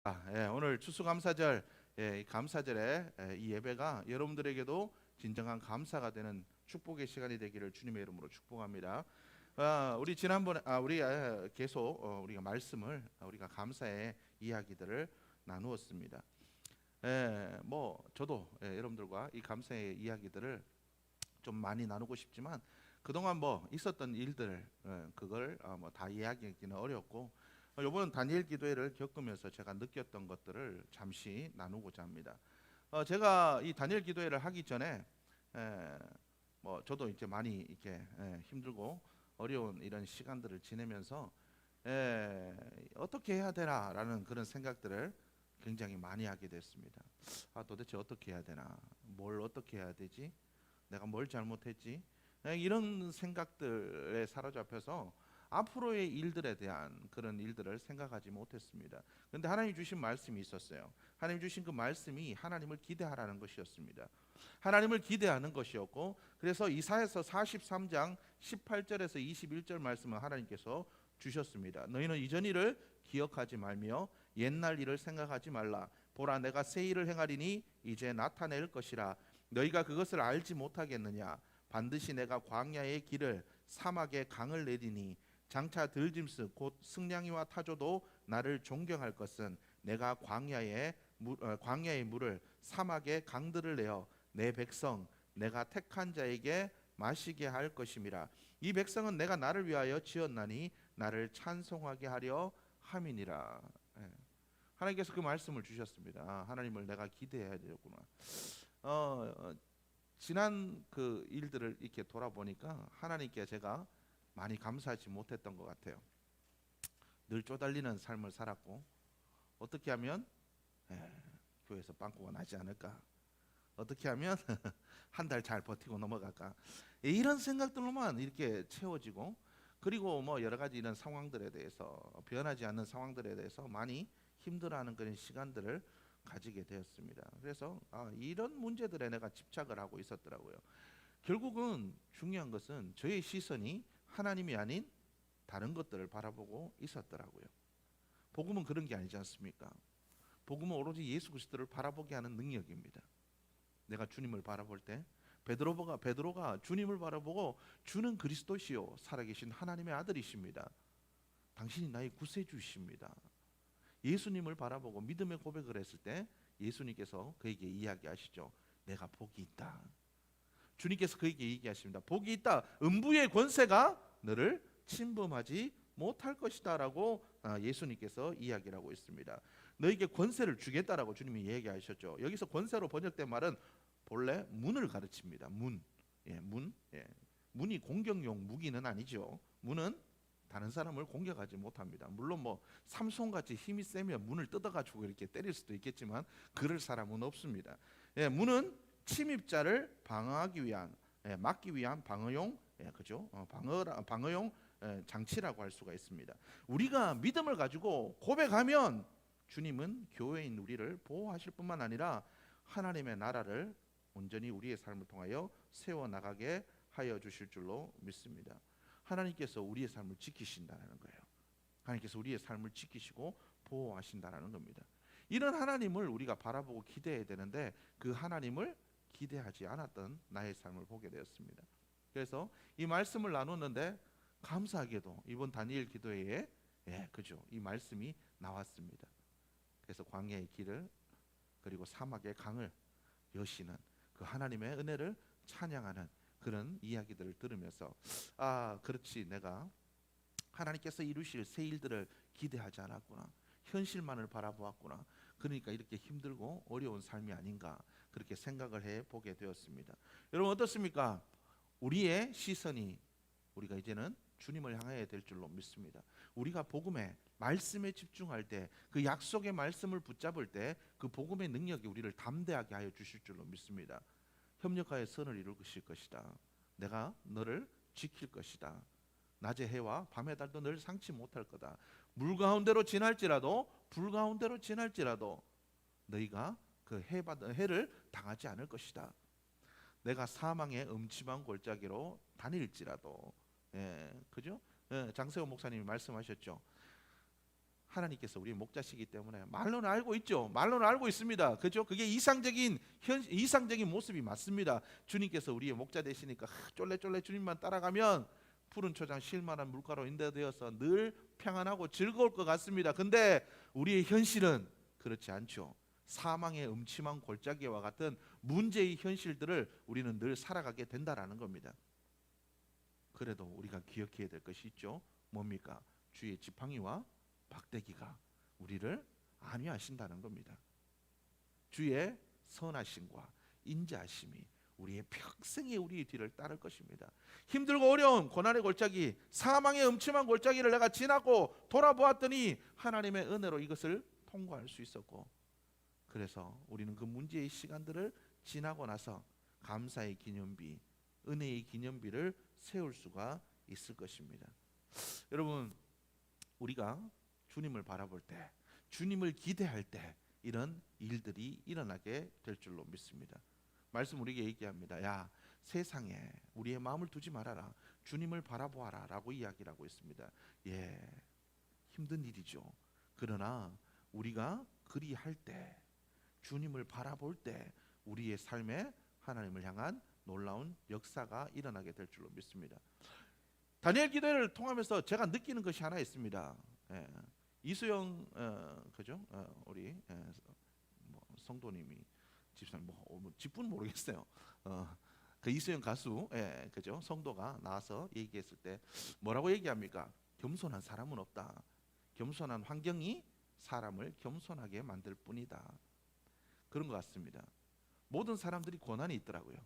오늘 추수감사절, 이 감사절에 이 예배가 여러분들에게도 진정한 감사가 되는 축복의 시간이 되기를 주님의 이름으로 축복합니다. 우리 지난번에 우리 계속 우리가 말씀을 우리가 감사의 이야기들을 나누었습니다. 뭐 저도 여러분들과 이 감사의 이야기들을 좀 많이 나누고 싶지만 그동안 뭐 있었던 일들 그걸 뭐 다 이야기하기는 어렵고 이번 다니엘 기도회를 겪으면서 제가 느꼈던 것들을 잠시 나누고자 합니다. 제가 이 다니엘 기도회를 하기 전에 뭐 저도 이제 많이 이렇게 힘들고 어려운 이런 시간들을 지내면서 어떻게 해야 되나라는 그런 생각들을 굉장히 많이 하게 됐습니다. 도대체 어떻게 해야 되나? 뭘 어떻게 해야 되지? 내가 뭘 잘못했지? 이런 생각들에 사로잡혀서 앞으로의 일들에 대한 그런 일들을 생각하지 못했습니다. 그런데 하나님 주신 말씀이 있었어요. 하나님 주신 그 말씀이 하나님을 기대하라는 것이었습니다. 하나님을 기대하는 것이었고, 그래서 이사야서 43장 18절에서 21절 말씀을 하나님께서 주셨습니다. 너희는 이전 일을 기억하지 말며 옛날 일을 생각하지 말라. 보라, 내가 새 일을 행하리니 이제 나타낼 것이라. 너희가 그것을 알지 못하겠느냐? 반드시 내가 광야의 길을 사막의 강을 내리니 장차 들짐승 곧 승냥이와 타조도 나를 존경할 것은 내가 광야의 물을 사막의 강들을 내어 내 백성 내가 택한 자에게 마시게 할 것임이라. 이 백성은 내가 나를 위하여 지었나니 나를 찬송하게 하려 함이니라. 하나님께서 그 말씀을 주셨습니다. 하나님을 내가 기대해야 되겠구나. 지난 그 일들을 이렇게 돌아보니까 하나님께 제가 많이 감사하지 못했던 것 같아요. 늘 쪼달리는 삶을 살았고, 어떻게 하면 교회에서 빵꾸가 나지 않을까? 어떻게 하면 한 달 잘 버티고 넘어갈까? 이런 생각들로만 이렇게 채워지고, 그리고 뭐 여러 가지 이런 상황들에 대해서, 변하지 않는 상황들에 대해서 많이 힘들어하는 그런 시간들을 가지게 되었습니다. 그래서 이런 문제들에 내가 집착을 하고 있었더라고요. 결국은 중요한 것은 저의 시선이 하나님이 아닌 다른 것들을 바라보고 있었더라고요. 복음은 그런 게 아니지 않습니까? 복음은 오로지 예수 그리스도를 바라보게 하는 능력입니다. 내가 주님을 바라볼 때 베드로가 주님을 바라보고 주는 그리스도시요 살아계신 하나님의 아들이십니다. 당신이 나의 구세주이십니다. 예수님을 바라보고 믿음의 고백을 했을 때 예수님께서 그에게 이야기하시죠. 내가 복이 있다. 주님께서 그에게 얘기하십니다. 복이 있다. 음부의 권세가 너를 침범하지 못할 것이다 라고 예수님께서 이야기를 하고 있습니다. 너에게 권세를 주겠다라고 주님이 얘기하셨죠. 여기서 권세로 번역된 말은 본래 문을 가르칩니다. 문. 문이 공격용 무기는 아니죠. 문은 다른 사람을 공격하지 못합니다. 물론 뭐 삼손같이 힘이 세면 문을 뜯어가지고 이렇게 때릴 수도 있겠지만 그럴 사람은 없습니다. 문은 침입자를 방어하기 위한 막기 위한 방어용 그죠? 방어용 장치라고 할 수가 있습니다. 우리가 믿음을 가지고 고백하면 주님은 교회인 우리를 보호하실 뿐만 아니라 하나님의 나라를 온전히 우리의 삶을 통하여 세워 나가게 하여 주실 줄로 믿습니다. 하나님께서 우리의 삶을 지키신다는 거예요. 하나님께서 우리의 삶을 지키시고 보호하신다는 겁니다. 이런 하나님을 우리가 바라보고 기대해야 되는데 그 하나님을 기대하지 않았던 나의 삶을 보게 되었습니다. 그래서 이 말씀을 나누는데 감사하게도 이번 다니엘 기도회에 그죠? 이 말씀이 나왔습니다. 그래서 광야의 길을 그리고 사막의 강을 여시는 그 하나님의 은혜를 찬양하는 그런 이야기들을 들으면서 그렇지 내가 하나님께서 이루실 새 일들을 기대하지 않았구나. 현실만을 바라보았구나. 그러니까 이렇게 힘들고 어려운 삶이 아닌가 그렇게 생각을 해보게 되었습니다. 여러분 어떻습니까? 우리의 시선이 우리가 이제는 주님을 향해야 될 줄로 믿습니다. 우리가 복음에 말씀에 집중할 때 그 약속의 말씀을 붙잡을 때 그 복음의 능력이 우리를 담대하게 하여 주실 줄로 믿습니다. 협력하여 선을 이루실 것이다. 내가 너를 지킬 것이다. 낮의 해와 밤의 달도 늘 상치 못할 거다. 물 가운데로 지날지라도 불 가운데로 지날지라도 너희가 그 해를 당하지 않을 것이다. 내가 사망의 음침한 골짜기로 다닐지라도 그죠? 장세호 목사님이 말씀하셨죠. 하나님께서 우리의 목자시기 때문에 말로는 알고 있죠. 말로는 알고 있습니다. 그죠? 그게 이상적인 모습이 맞습니다. 주님께서 우리의 목자 되시니까 쫄래쫄래 주님만 따라가면 푸른 초장 쉴만한 물가로 인도되어서 늘 평안하고 즐거울 것 같습니다. 근데 우리의 현실은 그렇지 않죠. 사망의 음침한 골짜기와 같은 문제의 현실들을 우리는 늘 살아가게 된다라는 겁니다. 그래도 우리가 기억해야 될 것이 있죠. 뭡니까? 주의 지팡이와 박대기가 우리를 안위하신다는 겁니다. 주의 선하심과 인자하심이 우리의 평생에 우리의 뒤를 따를 것입니다. 힘들고 어려운 고난의 골짜기, 사망의 음침한 골짜기를 내가 지나고 돌아보았더니 하나님의 은혜로 이것을 통과할 수 있었고, 그래서 우리는 그 문제의 시간들을 지나고 나서 감사의 기념비, 은혜의 기념비를 세울 수가 있을 것입니다. 여러분, 우리가 주님을 바라볼 때, 주님을 기대할 때 이런 일들이 일어나게 될 줄로 믿습니다. 말씀 우리에게 얘기합니다. 야, 세상에 우리의 마음을 두지 말아라. 주님을 바라보아라 라고 이야기를 하고 있습니다. 예, 힘든 일이죠. 그러나 우리가 그리할 때, 주님을 바라볼 때 우리의 삶에 하나님을 향한 놀라운 역사가 일어나게 될 줄로 믿습니다. 다니엘 기도회를 통하면서 제가 느끼는 것이 하나 있습니다. 예, 이수영 그죠? 우리 성도님이 집사님 뭐 직분 모르겠어요. 그 이수영 가수 그죠? 성도가 나와서 얘기했을 때 뭐라고 얘기합니까? 겸손한 사람은 없다. 겸손한 환경이 사람을 겸손하게 만들 뿐이다. 그런 것 같습니다. 모든 사람들이 고난이 있더라고요.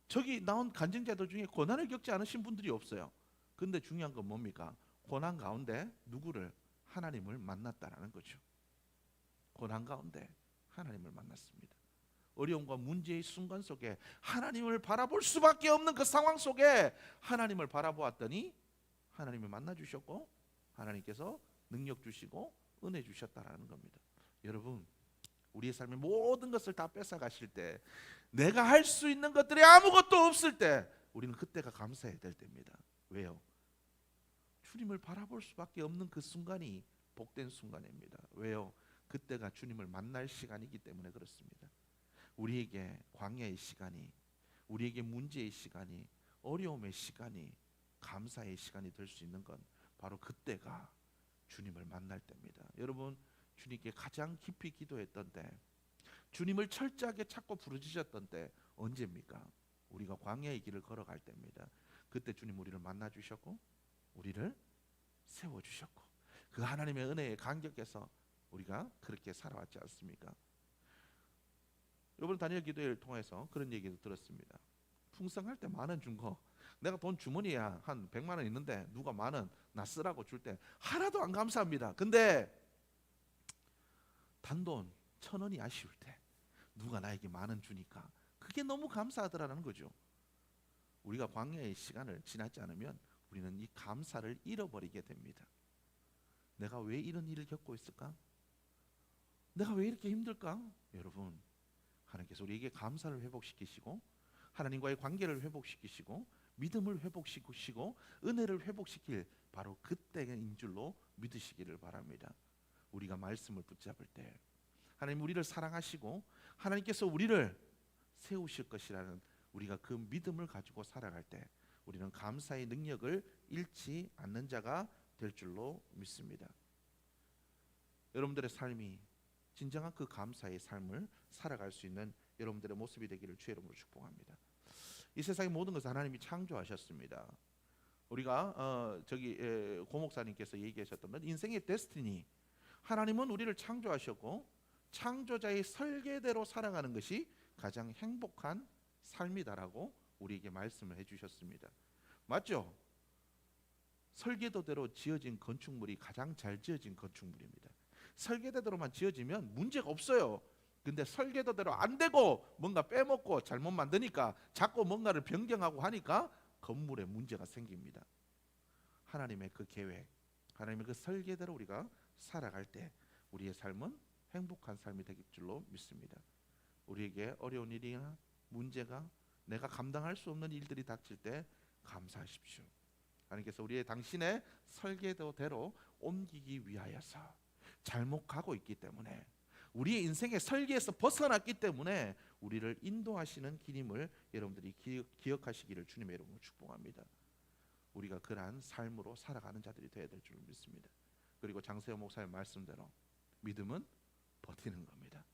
저기 나온 간증자들 중에 고난을 겪지 않으신 분들이 없어요. 근데 중요한 건 뭡니까? 고난 가운데 누구를? 하나님을 만났다라는 거죠. 고난 가운데 하나님을 만났습니다. 어려움과 문제의 순간 속에 하나님을 바라볼 수밖에 없는 그 상황 속에 하나님을 바라보았더니 하나님을 만나 주셨고, 하나님께서 능력 주시고 은혜 주셨다라는 겁니다. 여러분, 우리의 삶의 모든 것을 다 뺏어 가실 때, 내가 할 수 있는 것들이 아무것도 없을 때, 우리는 그때가 감사해야 될 때입니다. 왜요? 주님을 바라볼 수밖에 없는 그 순간이 복된 순간입니다. 왜요? 그때가 주님을 만날 시간이기 때문에 그렇습니다. 우리에게 광야의 시간이, 우리에게 문제의 시간이, 어려움의 시간이 감사의 시간이 될 수 있는 건 바로 그때가 주님을 만날 때입니다. 여러분, 주님께 가장 깊이 기도했던 때, 주님을 철저하게 찾고 부르짖었던 때 언제입니까? 우리가 광야의 길을 걸어갈 때입니다. 그때 주님 우리를 만나 주셨고 우리를 세워 주셨고, 그 하나님의 은혜에 감격해서 우리가 그렇게 살아왔지 않습니까? 이번 다니엘 기도회를 통해서 그런 얘기도 들었습니다. 풍성할 때 만 원 준 거, 내가 돈 주머니에 한 100만 원 있는데 누가 만 원 나 쓰라고 줄 때 하나도 안 감사합니다. 근데 단돈 1,000원이 아쉬울 때 누가 나에게 만 원 주니까 그게 너무 감사하더라는 거죠. 우리가 광야의 시간을 지나지 않으면 우리는 이 감사를 잃어버리게 됩니다. 내가 왜 이런 일을 겪고 있을까? 내가 왜 이렇게 힘들까? 여러분, 하나님께서 우리에게 감사를 회복시키시고 하나님과의 관계를 회복시키시고 믿음을 회복시키시고 은혜를 회복시킬 바로 그때인 줄로 믿으시기를 바랍니다. 우리가 말씀을 붙잡을 때 하나님 우리를 사랑하시고 하나님께서 우리를 세우실 것이라는 우리가 그 믿음을 가지고 살아갈 때 우리는 감사의 능력을 잃지 않는 자가 될 줄로 믿습니다. 여러분들의 삶이 진정한 그 감사의 삶을 살아갈 수 있는 여러분들의 모습이 되기를 주의 이름으로 축복합니다. 이 세상의 모든 것을 하나님이 창조하셨습니다. 우리가 고 목사님께서 얘기하셨던 건 인생의 데스티니, 하나님은 우리를 창조하셨고 창조자의 설계대로 살아가는 것이 가장 행복한 삶이다라고 우리에게 말씀을 해주셨습니다. 맞죠? 설계도대로 지어진 건축물이 가장 잘 지어진 건축물입니다. 설계대로만 지어지면 문제가 없어요. 근데 설계도대로 안 되고 뭔가 빼먹고 잘못 만드니까 자꾸 뭔가를 변경하고 하니까 건물에 문제가 생깁니다. 하나님의 그 계획, 하나님의 그 설계대로 우리가 살아갈 때 우리의 삶은 행복한 삶이 되길 줄로 믿습니다. 우리에게 어려운 일이나 문제가, 내가 감당할 수 없는 일들이 닥칠 때 감사하십시오. 하나님께서 우리의 당신의 설계도대로 옮기기 위하여서 잘못 가고 있기 때문에, 우리의 인생의 설계에서 벗어났기 때문에 우리를 인도하시는 길임을 여러분들이 기억하시기를 주님의 이름으로 축복합니다. 우리가 그러한 삶으로 살아가는 자들이 되어야 될 줄 믿습니다. 그리고 장세호 목사님 말씀대로 믿음은 버티는 겁니다.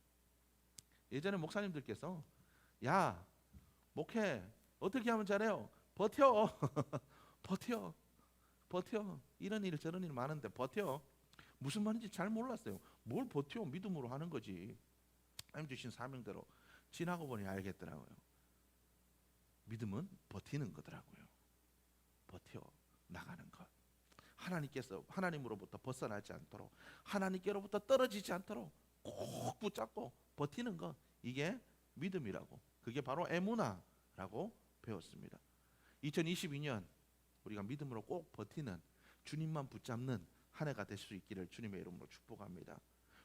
예전에 목사님들께서 야 목회 어떻게 하면 잘해요? 버텨. 버텨. 이런 일 저런 일 많은데 버텨. 무슨 말인지 잘 몰랐어요. 뭘 버텨? 믿음으로 하는 거지. 하나님 주신 사명대로 지나고 보니 알겠더라고요. 믿음은 버티는 거더라고요. 버텨 나가는 것. 하나님께서 하나님으로부터 벗어나지 않도록, 하나님께로부터 떨어지지 않도록 꼭 붙잡고 버티는 것, 이게 믿음이라고, 그게 바로 에무나라고 배웠습니다. 2022년 우리가 믿음으로 꼭 버티는, 주님만 붙잡는 한 해가 될 수 있기를 주님의 이름으로 축복합니다.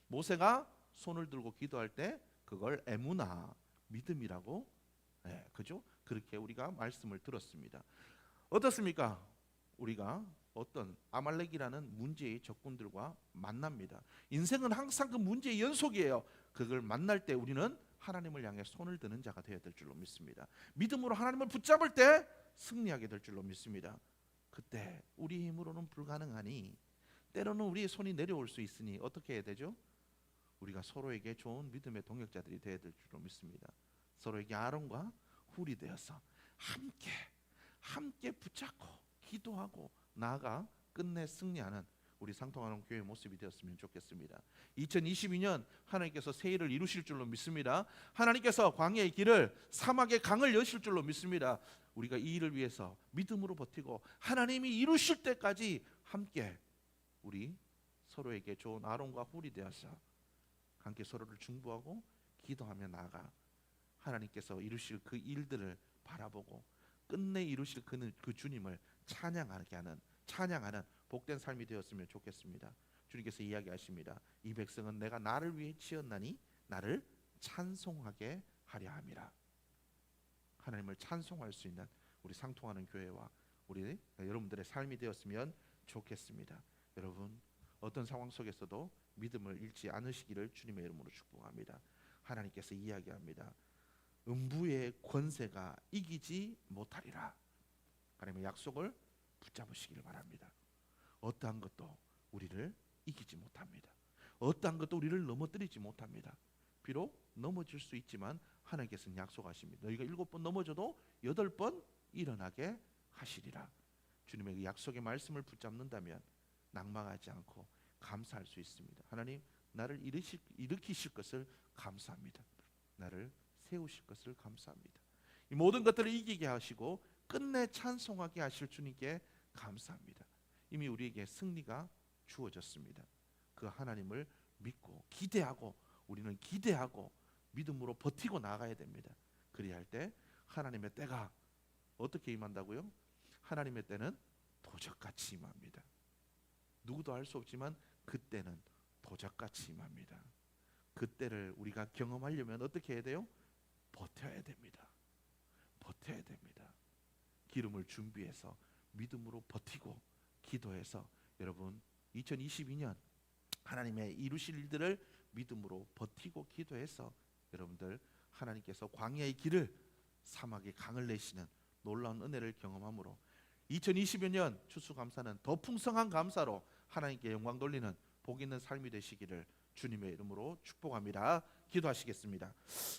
모세가 손을 들고 기도할 때 그걸 에무나, 믿음이라고, 그죠? 그렇게 우리가 말씀을 들었습니다. 어떻습니까? 우리가 어떤 아말렉이라는 문제의 적군들과 만납니다. 인생은 항상 그 문제의 연속이에요. 그걸 만날 때 우리는 하나님을 향해 손을 드는 자가 되어야 될 줄로 믿습니다. 믿음으로 하나님을 붙잡을 때 승리하게 될 줄로 믿습니다. 그때 우리 힘으로는 불가능하니 때로는 우리의 손이 내려올 수 있으니 어떻게 해야 되죠? 우리가 서로에게 좋은 믿음의 동역자들이 되어야 될 줄로 믿습니다. 서로에게 아론과 훌이 되어서 함께 붙잡고 기도하고 나아가 끝내 승리하는 우리 상통하는 교회의 모습이 되었으면 좋겠습니다. 2022년 하나님께서 새 일을 이루실 줄로 믿습니다. 하나님께서 광야의 길을, 사막의 강을 여실 줄로 믿습니다. 우리가 이 일을 위해서 믿음으로 버티고 하나님이 이루실 때까지 함께 우리 서로에게 좋은 아론과 훌이 되어서 함께 서로를 중보하고 기도하며 나아가 하나님께서 이루실 그 일들을 바라보고 끝내 이루실 그 주님을 찬양하는 복된 삶이 되었으면 좋겠습니다. 주님께서 이야기하십니다. 이 백성은 내가 나를 위해 지었나니 나를 찬송하게 하려 함이라. 하나님을 찬송할 수 있는 우리 상통하는 교회와 우리 여러분들의 삶이 되었으면 좋겠습니다. 여러분 어떤 상황 속에서도 믿음을 잃지 않으시기를 주님의 이름으로 축복합니다. 하나님께서 이야기합니다. 음부의 권세가 이기지 못하리라. 하나님의 약속을 붙잡으시기를 바랍니다. 어떠한 것도 우리를 이기지 못합니다. 어떠한 것도 우리를 넘어뜨리지 못합니다. 비록 넘어질 수 있지만 하나님께서는 약속하십니다. 너희가 7번 넘어져도 8번 일어나게 하시리라. 주님의 그 약속의 말씀을 붙잡는다면 낙망하지 않고 감사할 수 있습니다. 하나님 나를 일으키실 것을 감사합니다. 나를 세우실 것을 감사합니다. 이 모든 것들을 이기게 하시고 끝내 찬송하게 하실 주님께 감사합니다. 이미 우리에게 승리가 주어졌습니다. 그 하나님을 믿고 기대하고 우리는 기대하고 믿음으로 버티고 나가야 됩니다. 그리야 할 때 하나님의 때가 어떻게 임한다고요? 하나님의 때는 도적같이 임합니다. 누구도 알 수 없지만 그때는 도적같이 임합니다. 그때를 우리가 경험하려면 어떻게 해야 돼요? 버텨야 됩니다. 버텨야 됩니다. 기름을 준비해서 믿음으로 버티고 기도해서 여러분 2022년 하나님의 이루실 일들을 믿음으로 버티고 기도해서 여러분들 하나님께서 광야의 길을, 사막의 강을 내시는 놀라운 은혜를 경험함으로 2020년 추수감사는 더 풍성한 감사로 하나님께 영광 돌리는 복 있는 삶이 되시기를 주님의 이름으로 축복합니다. 기도하시겠습니다.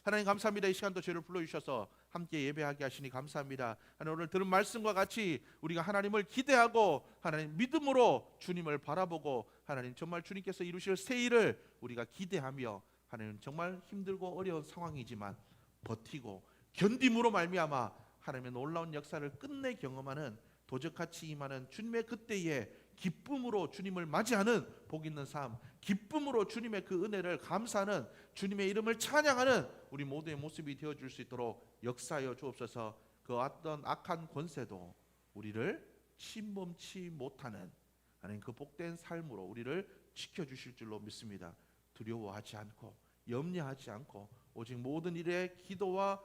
하나님 감사합니다. 이 시간도 저희를 불러주셔서 함께 예배하게 하시니 감사합니다. 하나님 오늘 들은 말씀과 같이 우리가 하나님을 기대하고 하나님 믿음으로 주님을 바라보고 하나님 정말 주님께서 이루실 새 일을 우리가 기대하며 하나님 정말 힘들고 어려운 상황이지만 버티고 견딤으로 말미암아 하나님의 놀라운 역사를 끝내 경험하는 도적같이 임하는 주님의 그때에 기쁨으로 주님을 맞이하는 복 있는 삶, 기쁨으로 주님의 그 은혜를 감사하는 주님의 이름을 찬양하는 우리 모두의 모습이 되어줄 수 있도록 역사하여 주옵소서. 그 어떤 악한 권세도 우리를 침범치 못하는 하나님 그 복된 삶으로 우리를 지켜주실 줄로 믿습니다. 두려워하지 않고 염려하지 않고 오직 모든 일에 기도와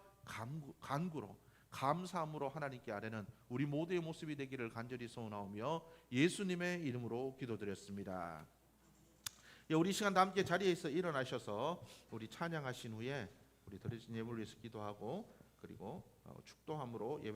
간구로 감사함으로 하나님께 아뢰는 우리 모두의 모습이 되기를 간절히 소원하오며 예수님의 이름으로 기도드렸습니다. 우리 시간 다 함께 자리에서 일어나셔서 우리 찬양하신 후에 우리 드려진 예물을 위해서 기도하고 그리고 축도함으로 예배